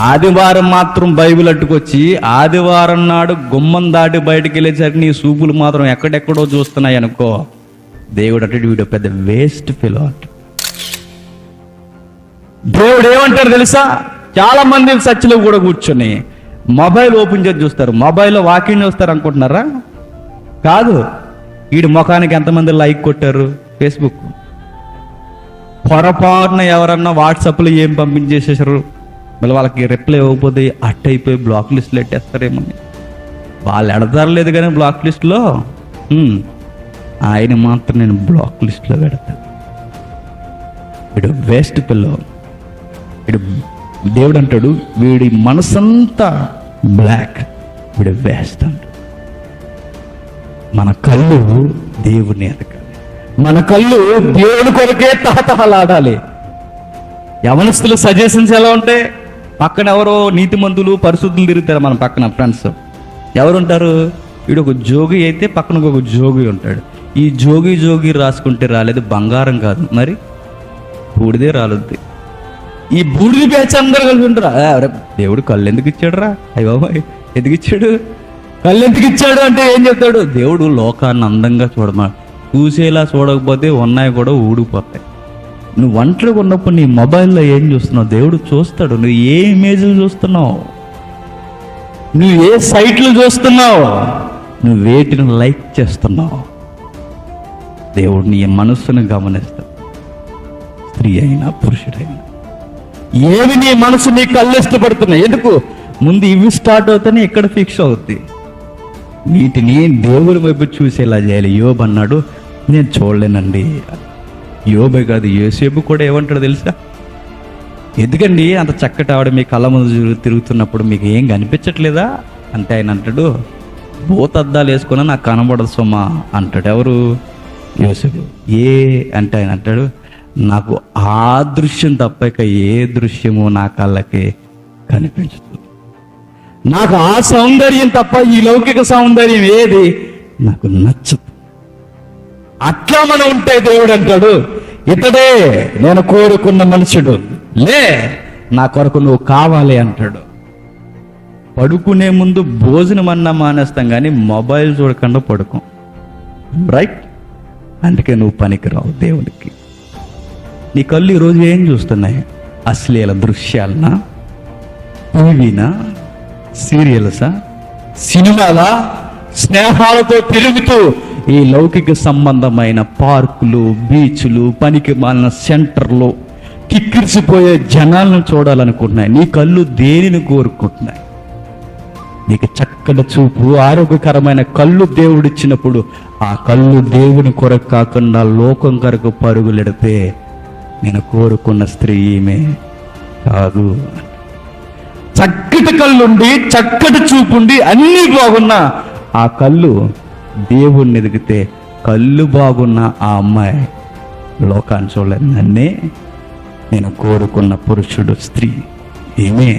ఆదివారం మాత్రం బైబిల్ అట్టుకొచ్చి ఆదివారం నాడు గుమ్మం దాటి బయటకు వెళ్ళేసరికి నీ సూపులు మాత్రం ఎక్కడెక్కడో చూస్తున్నాయి అనుకో, దేవుడు అటు వీడు పెద్ద వేస్ట్ ఫెలో అంట. దేవుడు ఏమంటారు తెలుసా? చాలా మంది చర్చిలో కూడా కూర్చొని మొబైల్ ఓపెన్ చేసి చూస్తారు. మొబైల్లో వాకింగ్ చూస్తారు అనుకుంటున్నారా? కాదు. వీడి ముఖానికి ఎంతమంది లైక్ కొట్టారు ఫేస్బుక్, పొరపాటున ఎవరన్నా వాట్సాప్లో ఏం పంపించేసేసారు, మళ్ళీ వాళ్ళకి రిప్లై ఇవ్వకపోతే అట్ అయిపోయి బ్లాక్ లిస్టులు ఎట్టేస్తారేమని. వాళ్ళు ఎడతారు లేదు కానీ బ్లాక్ లిస్టులో, ఆయన మాత్రం నేను బ్లాక్ లిస్టులో పెడతాను. వీడు వేస్ట్ పిల్లో. వీడు దేవుడు అంటాడు వీడి మనసంతా బ్లాక్, వీడు వేస్ట్ అంటాడు. మన కళ్ళు దేవుని ఎదగాలి, మన కళ్ళు దేవుని కొరకే తహతహలాడాలి. యవనస్తులు సజెషన్స్ ఎలా ఉంటాయి? పక్కన ఎవరో నీతిమంతులు పరిశుద్ధులు తిరుగుతారు మన పక్కన ఫ్రెండ్స్. ఎవరుంటారు? వీడు ఒక జోగి అయితే పక్కన ఒక జోగి ఉంటాడు. ఈ జోగి రాసుకుంటే రాలేదు బంగారం కాదు, మరి బూడిదే రాలుద్ది. ఈ బూడిది బ్యాచ్ అందరు కలిసి ఉంటారా? దేవుడు కళ్ళు ఎందుకు ఇచ్చాడు రా? అయ్యో ఎందుకు ఇచ్చాడు? కళ్ళు ఎందుకు ఇచ్చాడు అంటే ఏం చెప్తాడు? దేవుడు లోకాన్ని అందంగా చూడమా, చూసేలా చూడకపోతే ఉన్నాయి కూడా ఊడిపోతాయి. నువ్వు ఒంటరిగా ఉన్నప్పుడు నీ మొబైల్లో ఏం చూస్తున్నావు దేవుడు చూస్తాడు. నువ్వు ఏ ఇమేజ్లు చూస్తున్నావు, నువ్వు ఏ సైట్లు చూస్తున్నావు, నువ్వు వేటిని లైక్ చేస్తున్నావు, దేవుడు నీ మనస్సును గమనిస్తాడు. స్త్రీ అయినా పురుషుడైనా ఏవి నీ మనసు నీ కళ్ళు ఇష్టపడుతున్నాయి. ఎందుకు? ముందు ఇవి స్టార్ట్ అవుతానే ఇక్కడ ఫిక్స్ అవుద్ది. వీటిని దేవుడి వైపు చూసేలా చేయాలి. యోబు అన్నాడు నేను చూడలేనండి. యోబే కాదు యోసేపు కూడా ఏమంటాడు తెలుసా? ఎందుకండి అంత చక్కటి ఆవిడ మీ కళ్ళ ముందు తిరుగుతున్నప్పుడు మీకు ఏం కనిపించట్లేదా అంటే ఆయన అంటాడు భూతద్దాలు వేసుకున్నా నాకు కనబడదు సొమ్మా అంటాడు. ఎవరు? యోసేపు. అంటే ఆయన అంటాడు నాకు ఆ దృశ్యం తప్ప ఇక ఏ దృశ్యము నా కళ్ళకి కనిపించదు, నాకు ఆ సౌందర్యం తప్ప ఈ లౌకిక సౌందర్యం ఏది నాకు నచ్చదు. అట్లా మనం ఉంటే దేవుడు అంటాడు ఇతడే నేను కోరుకున్న మనుషుడు, లే నా కొరకు నువ్వు కావాలి అంటాడు. పడుకునే ముందు భోజనం అన్నా మానేస్తాం కానీ మొబైల్ చూడకుండా పడుకోం, రైట్? అందుకే నువ్వు పనికిరావు దేవుడికి. నీ కళ్ళు ఈరోజు ఏం చూస్తున్నాయి? అశ్లీల దృశ్యాలనా, టీవీనా, సీరియల్సా, సినిమాలా, స్నేహాలతో తిరుగుతూ ఈ లౌకిక సంబంధమైన పార్కులు, బీచ్లు, పనికి మాలిన సెంటర్లు, కిక్కిరిసిపోయే జనాలను చూడాలనుకుంటున్నాయి. నీ కళ్ళు దేనిని కోరుకుంటున్నాయి? నీకు చక్కటి చూపు, ఆరోగ్యకరమైన కళ్ళు దేవుడిచ్చినప్పుడు ఆ కళ్ళు దేవుని కొరకు కాకుండా లోకం కొరకు పరుగులెడితే నేను కోరుకున్న స్త్రీ ఈమె కాదు. చక్కటి కళ్ళుండి చక్కటి చూపుండి అన్నీ బాగున్నా ఆ కళ్ళు దేవుణ్ణి ఎదిగితే కళ్ళు బాగున్న ఆ అమ్మాయి లోకాన్ని చూడలేదు. నన్నే నేను కోరుకున్న పురుషుడు స్త్రీ ఈమె